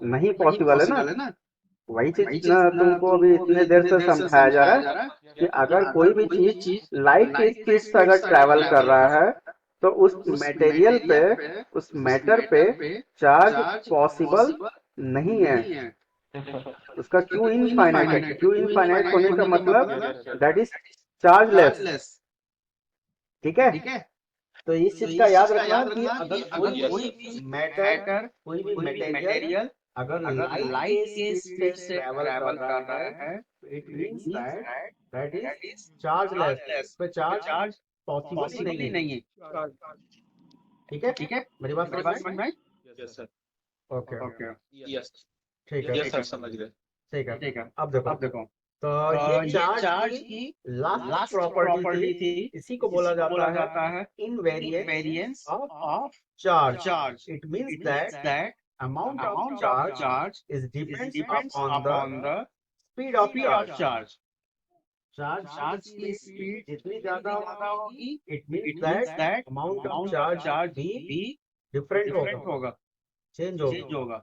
नहीं पॉसिबल है ना। वही चीज ना तुमको अभी इतने देर से समझाया जा रहा है कि अगर कोई भी चीज लाइट की स्पीड से अगर ट्रैवल कर रहा है, तो उस मटेरियल पे, उस मैटर पे चार्ज पॉसिबल नहीं है। उसका क्यू इनफाइनाइट है। क्यू इनफाइनाइट होने का मतलब दैट इज चार्जलेस। ठीक है? तो इस चीज का याद रखना कि अगर कोई भी मैटर, कोई भी मटेरियल अगर लाइट के स्पीड से ट्रैवल कर रहा है, तो it means that is chargeless. उस पे चार्ज पॉसिबल ही नहीं है। ठीक है? मेरी बात समझ में आई? Yes sir. ओके। यस ठीक है, यस सर, समझ गए। ठीक है। अब देखो, तो ये चार्ज की लास्ट प्रॉपर्टी थी, इसी को बोला जाता है invariance of charge. It means that amount of charge is depends upon the speed of charge. Charge की स्पीड जितनी ज्यादा होगी, it means that amount of charge भी डिफरेंट होगा, चेंज होगा।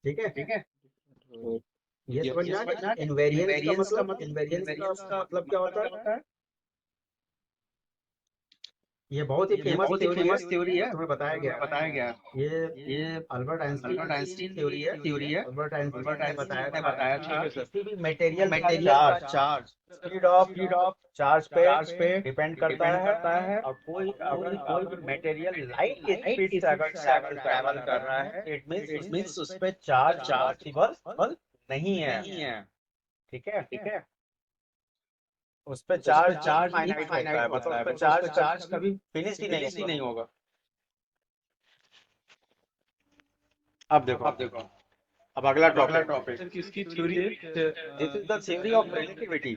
ठीक है? ये समझ में आ गया? इनवेरिएंस का मतलब क्या होता है? ये बहुत ही फेमस थ्योरी है, तुम्हें बताया गया गया। ये अल्बर्ट आइंस्टीन थ्योरी है। अल्बर्ट आइंस्टीन ने बताया था कि किसी भी मटेरियल का चार्ज स्पीड ऑफ चार्ज पे डिपेंड करता है, और अगर कोई भी मटेरियल लाइट की स्पीड से अगर ट्रैवल कर रहा है, इट मींस उस पे चार्ज पॉसिबल नहीं है। ठीक है, उस पे चार्ज फाइनाइट होता है, मतलब उस पे चार्ज कभी फिनिश ही नहीं होगा। अब देखो, अब अगला टॉपिक, सर किसकी थ्योरी है? This is the theory of relativity.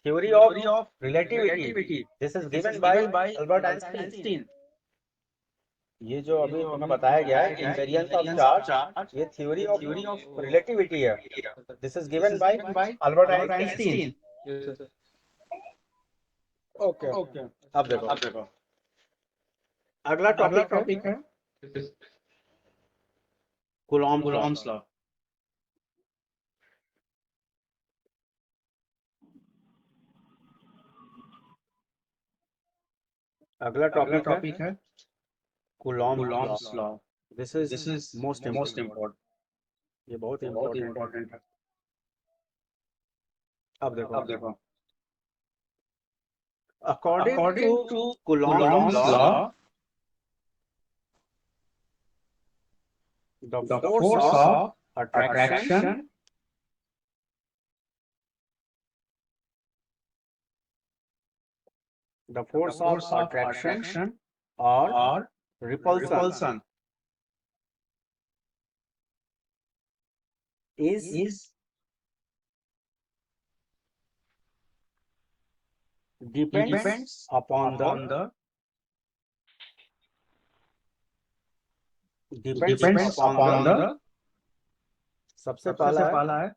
Theory of relativity, this is given by Albert Einstein. ये जो अभी तुम्हें बताया गया है इनवेरियंस ऑफ चार्ज, ये थ्योरी ऑफ रिलेटिविटी है। This is given by Albert Einstein. Yes, sir. Okay, अब देखो अगला टॉपिक है Yes, कूलॉम्स लॉ। अगला टॉपिक है Coulomb's law. This is most important, ये बहुत इम्पोर्टेंट है। अब देखो according to Coulomb's law, the force of attraction और repulsion is depends upon the सबसे पहला है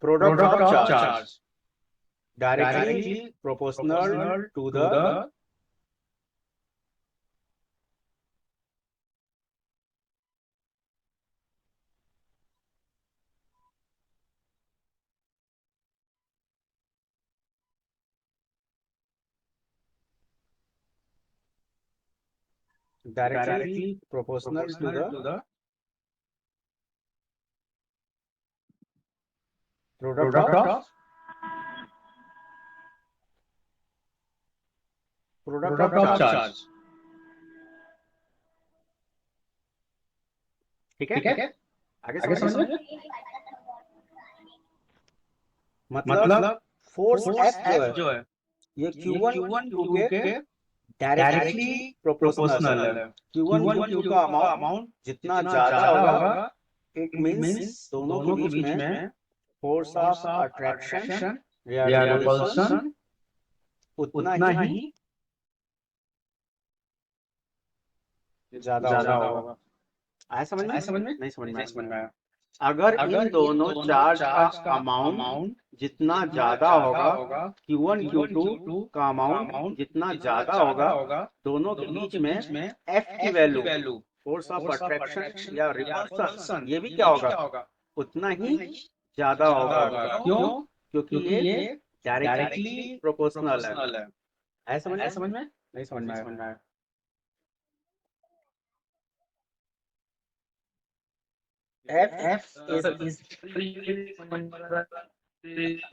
product of charge, directly proportional to the directly proportional to the product of charge। ठीक है, आगे समझ में? मतलब फोर्स F जो है ये Q1 Q2 के डायरेक्टली प्रोपोर्शनल है। Q1 Q2 का अमाउंट जितना ज्यादा होगा, इट मींस दोनों के बीच में फोर्स ऑफ अट्रैक्शन या रिपल्शन उतना ही ज्यादा होगा। आया समझ में? नहीं समझ में आया। अगर इन दोनों चार्ज का अमाउंट जितना ज्यादा होगा, Q1 Q2 का अमाउंट जितना ज्यादा होगा, दोनों के बीच में F की वैल्यू फोर्स ऑफ अट्रैक्शन या रिपल्शन ये भी क्या होगा, उतना ही ज्यादा होगा। क्यों? क्योंकि ये डायरेक्टली प्रोपोर्शनल है। आया समझ में? नहीं समझ में आया। F is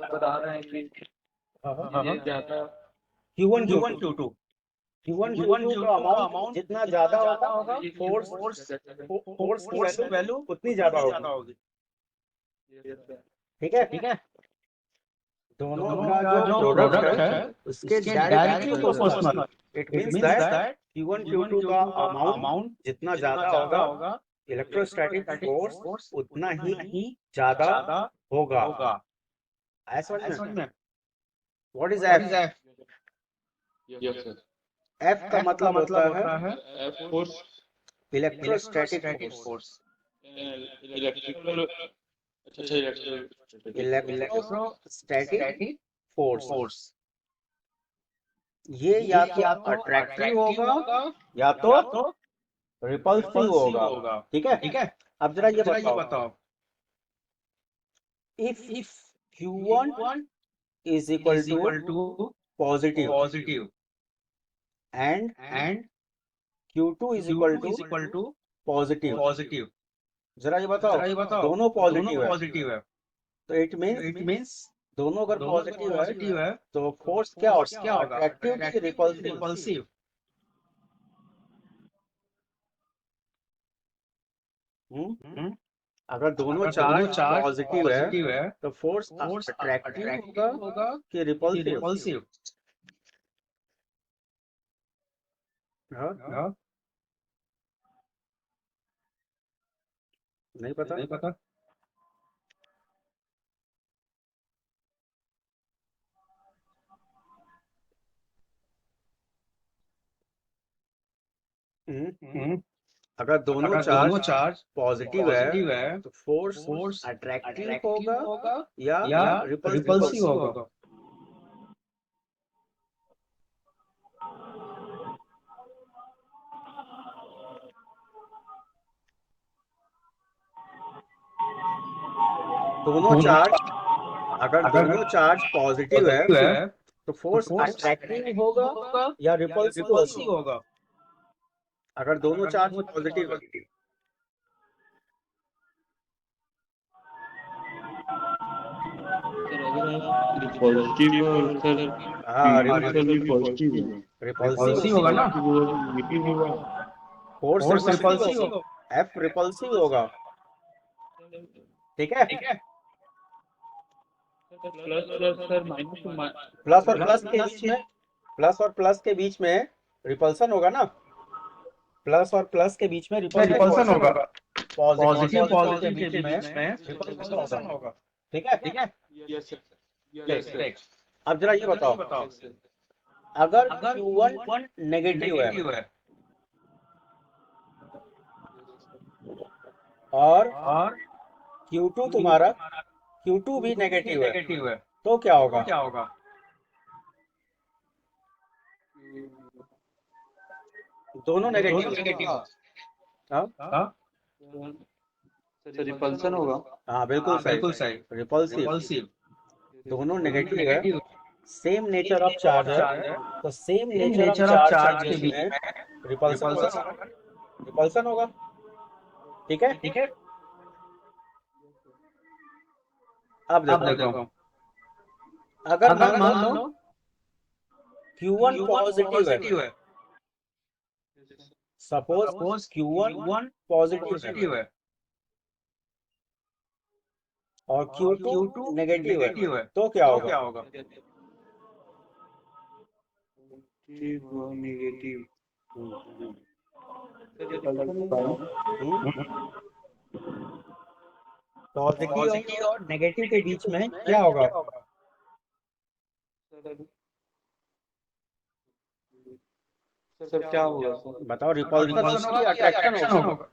बता रहे हैं कि ये ज्यादा Q1 Q2 का अमाउंट जितना ज्यादा होगा, फोर्स की वैल्यू उतनी ज्यादा होगी। ठीक है, दोनों का जो प्रोडक्ट है उसके directly proportional. It means that Q1 Q2 का अमाउंट जितना ज्यादा होगा, इलेक्ट्रोस्टैटिक फोर्स उतना ही ज्यादा होगा। आया समझ में? What is F? Yes sir. F का मतलब होता है फोर्स इलेक्ट्रोस्टैटिक फोर्स। इलेक्ट्रिकल, अच्छा इलेक्ट्रोस्टैटिक फोर्स ये या तो अट्रैक्टिव होगा या तो रिपल्सिव होगा। ठीक है, अब जरा ये बताओ, if Q1 is equal to positive and Q2 is equal to positive. जरा ये बताओ, दोनों पॉजिटिव है, तो इट मीन्स दोनों अगर पॉजिटिव है तो फोर्स क्या होगा, अट्रैक्टिव की रिपल्सिव? अगर दोनों चार्ज पॉजिटिव है तो फोर्स अट्रैक्टिव होगा कि रिपल्सिव? हाँ? नहीं पता? हम्म, अगर दोनों चार्ज पॉजिटिव है तो फोर्स अट्रैक्टिव होगा या रिपल्सिव होगा? अगर दोनों चार्ज पॉजिटिव है तो फोर्स अट्रैक्टिव होगा या रिपल्सिव होगा? अगर दोनों चार्ज पॉजिटिव है, सर अगर आप पॉजिटिव और सर हाँ सर भी पॉजिटिव है, रिपल्सिव होगा ना, नेगेटिव होगा। फोर्स रिपल्सिव होगा, एफ रिपल्सिव होगा, ठीक है? Plus plus sir minus plus और प्लस के बीच में रिपल्सन होगा ना, प्लस और प्लस के बीच में रिपल्सन होगा, पॉजिटिव के बीच में रिपल्सन होगा, ठीक है? यस सर अब जरा ये बताओ, अगर Q1 नेगेटिव है और Q2 भी नेगेटिव है तो क्या होगा? दोनों नेगेटिव। हाँ, सर रिपल्सन होगा। हाँ बिल्कुल सही, रिपल्सिव। दोनों नेगेटिव है, सेम नेचर ऑफ चार्ज है, तो सेम नेचर ऑफ चार्ज के बीच में रिपल्सन होगा, ठीक है? अब देखो, अगर मान लो Q1 पॉजिटिव है, सपोज Q1 पॉजिटिव है और Q2 नेगेटिव है तो क्या होगा? नेगेटिव पॉजिटिव और नेगेटिव के बीच में क्या होगा? सर क्या होगा सर? बताओ, रिपल्सन होगा कि अट्रैक्शन होगा?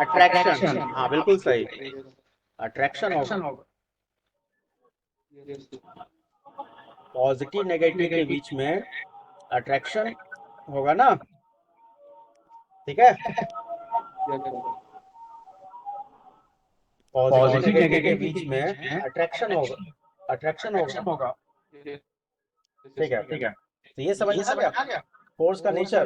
अट्रैक्शन, हाँ बिल्कुल सही, अट्रैक्शन होगा। पॉजिटिव नेगेटिव के बीच में अट्रैक्शन होगा ना, ठीक है? पॉजिटिव नेगेटिव के बीच में अट्रैक्शन होगा, ठीक है? तो ये समझ में आ गया फोर्स का नेचर।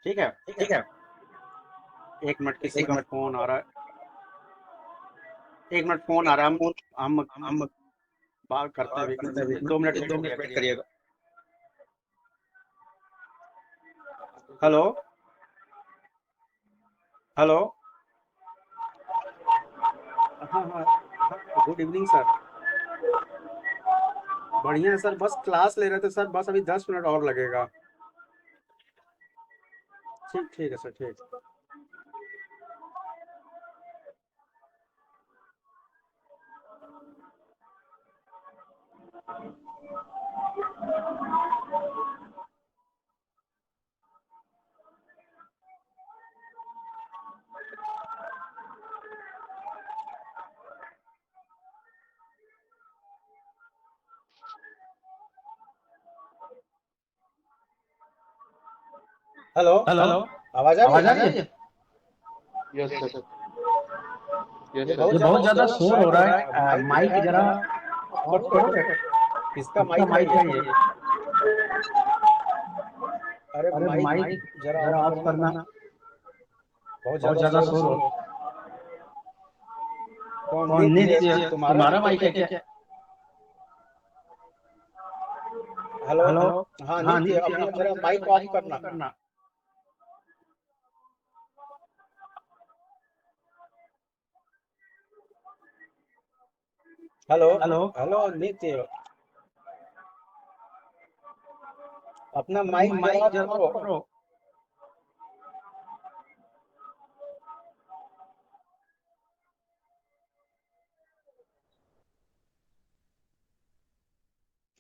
ठीक है, एक मिनट, किसी का फोन आ रहा है, एक मिनट फोन आ रहा है, हम बात करते हैं, 2 मिनट वेट करिएगा। हेलो, हाँ, गुड इवनिंग सर। बढ़िया है सर, बस क्लास ले रहे थे सर, बस अभी 10 मिनट और लगेगा। ठीक है सर, ठीक। हेलो हेलो, आवाज आ आवाज आ रही रही है? है? यस सर यस ये सर ये बहुत ज्यादा शोर हो रहा है। माइक जरा ऑफ ऑफ करो। करो। किसका किसका माइक है माइक ये? है ये? अरे अरे माइक माइक जरा जरा ऑफ ऑफ करना। करना। बहुत बहुत ज्यादा ज्यादा शोर शोर हो। हो। कौन कौन नित्य? नित्य? तुम्हारा तुम्हारा माइक माइक है है क्या? क्या? हेलो। हेलो, हाँ हाँ नित्य, नित्य, अपना अपना जरा जरा माइक ऑफ माइक ऑफ करना। करना। हेलो हेलो, हेलो नित्य, अपना अपना माइक जरा माइक ऑफ जरा ऑफ करो। करो।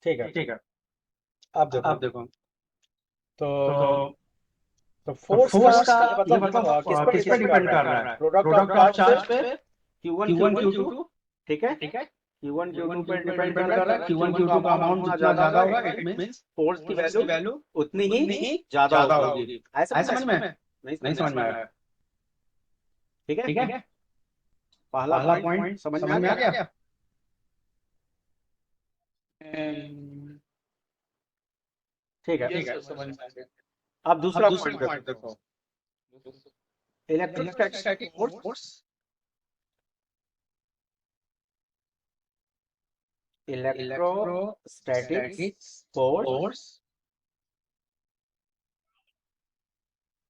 ठीक है, ठीक है, आप देखो। आप देखो। तो तो तो तो फोर्स का फोर्स का ये ये मतलब मतलब किस पर किस पे डिपेंड कर डिपेंड रहा कर है? रहा है? Product of product of charge पे चार्ज पे Q1 Q1 Q2, Q2, ठीक है? ठीक है? Q1 Q1 Q2 पे Q2 पे डिपेंड कर डिपेंड रहा कर है। रहा है। Q1 Q1 Q2 का Q2 का अमाउंट अमाउंट जितना जितना ज्यादा ज्यादा होगा, होगा, it it means means force की फोर्स की वैल्यू वैल्यू उतनी उतनी ही ही ज्यादा ज्यादा होगी। होगी। ऐसा ऐसा समझ समझ में? में नहीं नहीं समझ में समझ में आया? आया? ठीक है, ठीक है? पहला पहला पॉइंट पॉइंट समझ में आ समझ में आ गया। गया? ठीक है, यस सर समझ में आ गया। अब अब दूसरा दूसरा पॉइंट पॉइंट देखो। देखो। Electrostatic electrostatic force force electrostatic electrostatic force force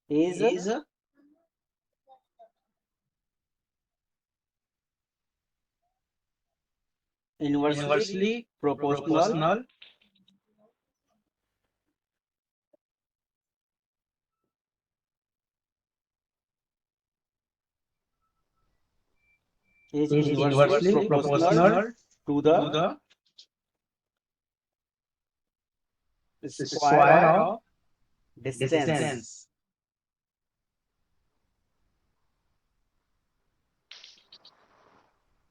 is is inversely inversely proportional proportional is is inversely inversely proportional proportional to to the the square square of of distance. distance.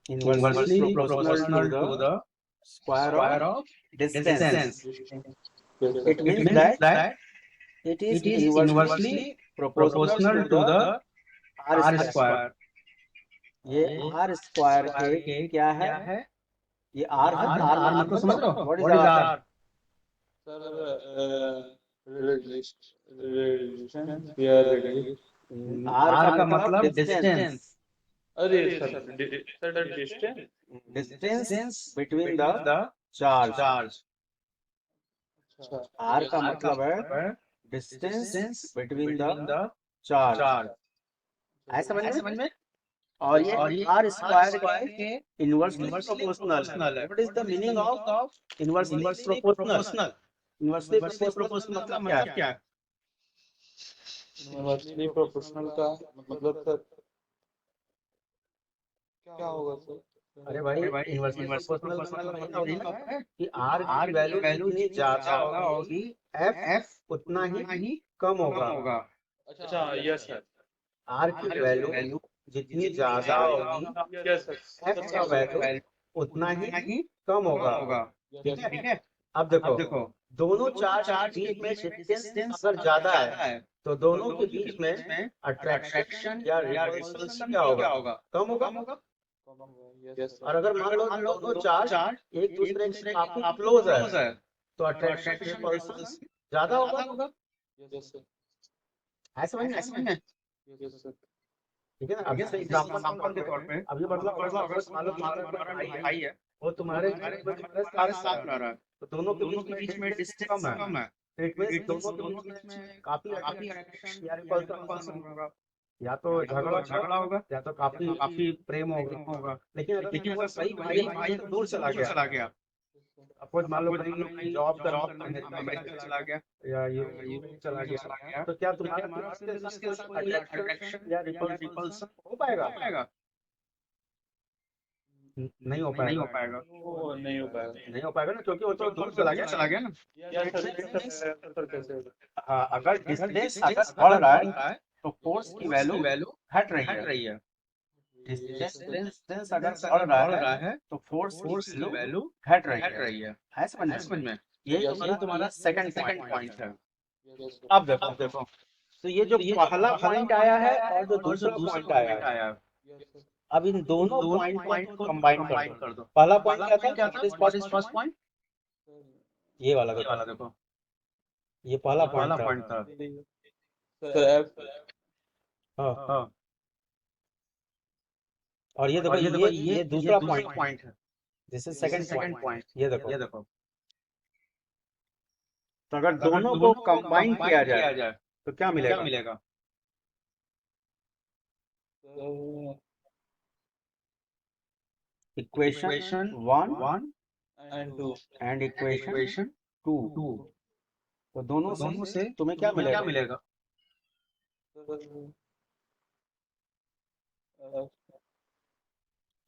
Inversely Inversely proportional to proportional to the the square of square of distance. distance. Yes sir It It means means that that it is it is inversely inversely proportional proportional to to the the r r square. square. ये ये r square square एक के क्या है? क्या है? ये r है, R r R मतलब मतलब समझ समझ लो। रहे हो? What is What is r? R? Sir resistance या r का R का मतलब मतलब distance. distance. अरे sir distance Distance Distance between the between the charge. charge. अच्छा r का R का मतलब है मतलब है distance distance between the between the charge. charge. है समझ है में? समझ में? और ये और ये r R square के square के inversely inversely proportional है. proportional है. What is the What is the meaning of meaning of inversely inversely proportional? proportional? Inversely Inversely proportional proportional का का मतलब क्या मतलब है? क्या है? इनवर्सली प्रोपोर्शनल का मतलब सर क्या होगा सर अरे भाई, अरे भाई इनवर्सली इनवर्सली प्रोपोर्शनल का प्रोपोर्शनल मतलब का ये मतलब ये होता होता है है कि कि r की R की वैल्यू वैल्यू जितनी जितनी ज्यादा ज्यादा होगी, होगी f F उतना उतना ही ही कम कम होगा। होगा। अच्छा यस सर r की R की वैल्यू वैल्यू जितनी जितनी ज्यादा ज्यादा होगी, होगी यस सर f सर का F का वैल्यू वैल्यू उतना ही उतना ही कम कम होगा। होगा। ठीक है? ठीक है? अब देखो, अब देखो दोनों दोनों चार्ज के चार्ज के बीच में बीच में डिस्टेंस डिस्टेंस अगर अगर ज्यादा है ज्यादा है तो तो दोनों के दोनों के बीच बीच में में अट्रैक्शन अट्रैक्शन या या रिपल्सन रिपल्सन क्या क्या होगा? होगा? कम होगा। कम होगा। यस और अगर मान लो मान लो दोनों दोनों चार्ज चार्ज एक एक दूसरे के दूसरे के काफी काफी क्लोज है क्लोज है तो तो अट्रैक्शन अट्रैक्शन रिपल्सन रिपल्सन ज्यादा होगा। ज्यादा होगा। यस सर है समझ में? ऐसा समझ में? यस सर ठीक है ना? अब ठीक है जैसे ना? जैसे एग्जांपल के एग्जाम्पल तौर के पे, तौर पे अभी मतलब अगर अगर सपोज मान लो मान लो तुम्हारा तुम्हारा कोई कोई भाई है, भाई है वो वो तुम्हारे घर तुम्हारे में घर में तुम्हारे तुम्हारे साथ साथ रह रह रहा रहा है, है तो दोनों तो के दोनों बीच के में बीच में डिस्टेंस डिस्टेंस कम है, कम है तो इट मींस इट मींस दोनों के दोनों बीच के में बीच में काफी काफी अट्रैक्शन या अट्रैक्शन या रिपल्सन रिपल्सन होगा। होगा या तो या झगड़ा तो होगा झगड़ा होगा या तो या काफी तो काफी प्रेम होगा। प्रेम होगा। लेकिन अगर लेकिन अगर सपोज सपोज वही भाई वही तुमसे भाई दूर तुमसे चला दूर गया, चला गया सपोज मान लो सपोज मान लो कहीं कहीं जॉब जॉब करने करने अमेरिका अमेरिका चला चला गया गया या या यूरोप यूरोप चला में गया, चला गया तो क्या तो क्या तुम्हारा तुम्हारा उसके साथ उसके कोई साथ कोई अट्रैक्शन अट्रैक्शन या या रिपल्सन रिपल्सन हो पाएगा? हो पाएगा? नहीं हो नहीं पाएगा। हो पाएगा। वो नहीं हो पाएगा नहीं हो पाएगा ना, क्योंकि वो तो दूर चला गया। चला गया ना। यस तो सर इट मींस सर कैसे होगा हाँ, अगर अगर डिस्टेंस अगर डिस्टेंस बढ़ अगर रहा बढ़ है रहा है तो फोर्स तो की फोर्स वैल्यू की वैल्यू घट रही घट है। रही है। यस सर डिस्टेंस अगर डिस्टेंस बढ़ अगर रहा बढ़ है रहा है तो फोर्स की फोर्स की वैल्यू वैल्यू घट रही घट है। रही है। है समझ है में? समझ में? यही यस तुम्हारा तुम्हारा सेकंड सेकंड पॉइंट पॉइंट है। है। यस सर अब देखो, अब देखो तो ये जो पहला पॉइंट आया है और जो दूसरा पॉइंट आया है, अब इन दोनों पॉइंट को कंबाइन कर दो। पहला पॉइंट क्या था? What is first point? ये वाला देखो, ये पहला पॉइंट था। हाँ, और ये देखो, ये दूसरा पॉइंट है। This is second point. ये देखो, तो अगर दोनों को कंबाइन किया जाए तो क्या मिलेगा? Equation 1 and equation 2। तो दोनों से तुम्हें क्या मिलेगा?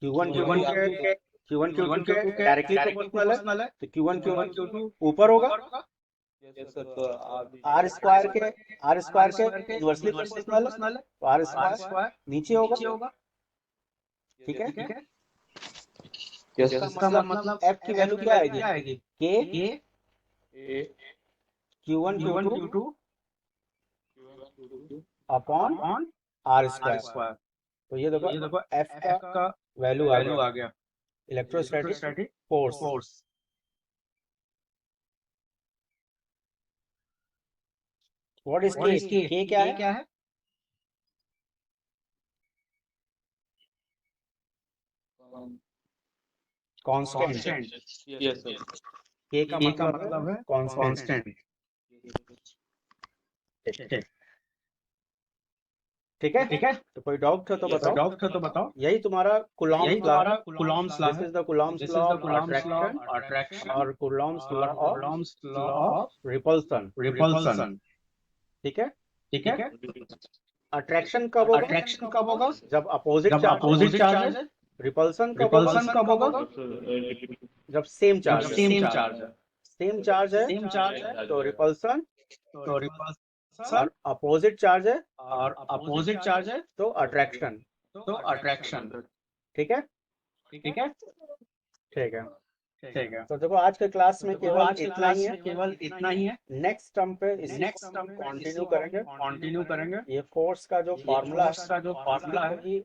Q1 Q2 के डायरेक्टली प्रोपोर्शनल है, तो Q1 Q2 ऊपर होगा, R स्क्वायर के इनवर्सली प्रोपोर्शनल है, तो R स्क्वायर नीचे होगा। ठीक है, इसका मतलब F की वैल्यू क्या आएगी? K Q1 Q2 upon R square. तो ये देखो F का वैल्यू आ गया, electrostatic force. What is K? K क्या है? कांस्टेंट। K का मतलब है कांस्टेंट। ठीक है, तो कोई डाउट है तो बताओ। यही तुम्हारा कूलॉम्स लॉ है। This is the Coulomb's law of attraction और कूलॉम्स लॉ ऑफ रिपल्सन। ठीक है, अट्रैक्शन कब होगा? जब अपोजिट चार्ज है। रिपल्सन कब होगा? जब सेम चार्ज है तो रिपल्सन, और अपोजिट चार्ज है तो अट्रैक्शन। ठीक है, तो देखो आज के क्लास में केवल इतना ही है। नेक्स्ट टर्म पे कंटिन्यू करेंगे। ये फोर्स का जो फार्मूला है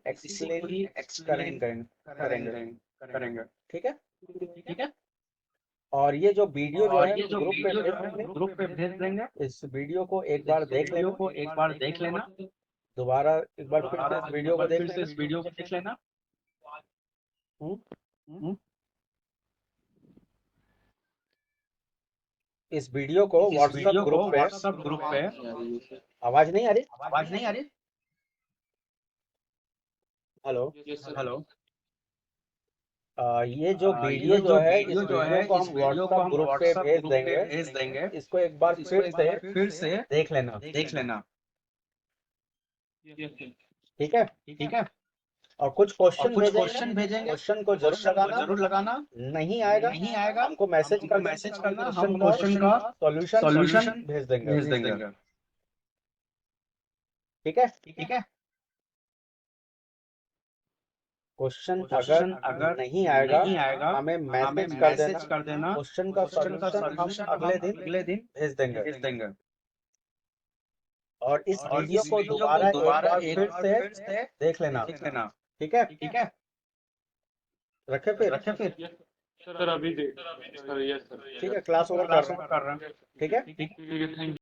एक्सप्लेन करेंगे। ठीक है, और ये जो वीडियो जो है ग्रुप पे भेज देंगे। इस वीडियो को एक बार देख लेना, दोबारा एक बार फिर से इस वीडियो को देख लेना। हम्म? इस वीडियो को व्हाट्सएप ग्रुप पे आवाज नहीं आ रही? हेलो, ये जो वीडियो जो है इस वीडियो को हम व्हाट्सएप ग्रुप पे भेज देंगे। इसको एक बार फिर से देख लेना। ठीक है, और कुछ क्वेश्चन भेजेंगे। क्वेश्चन को जरूर लगाना। नहीं आएगा हमको मैसेज करना, हम क्वेश्चन का सॉल्यूशन भेज देंगे। ठीक है, क्वेश्चन अगर नहीं आएगा हमें मैसेज कर देना। क्वेश्चन का सॉल्यूशन हम अगले दिन भेज देंगे। और इस वीडियो को दोबारा एक बार फिर से देख लेना। ठीक है, रखे फिर। सर अभी सर यस सर ठीक है, क्लास ओवर कर रहे हैं। ठीक है। ठीक है, थैंक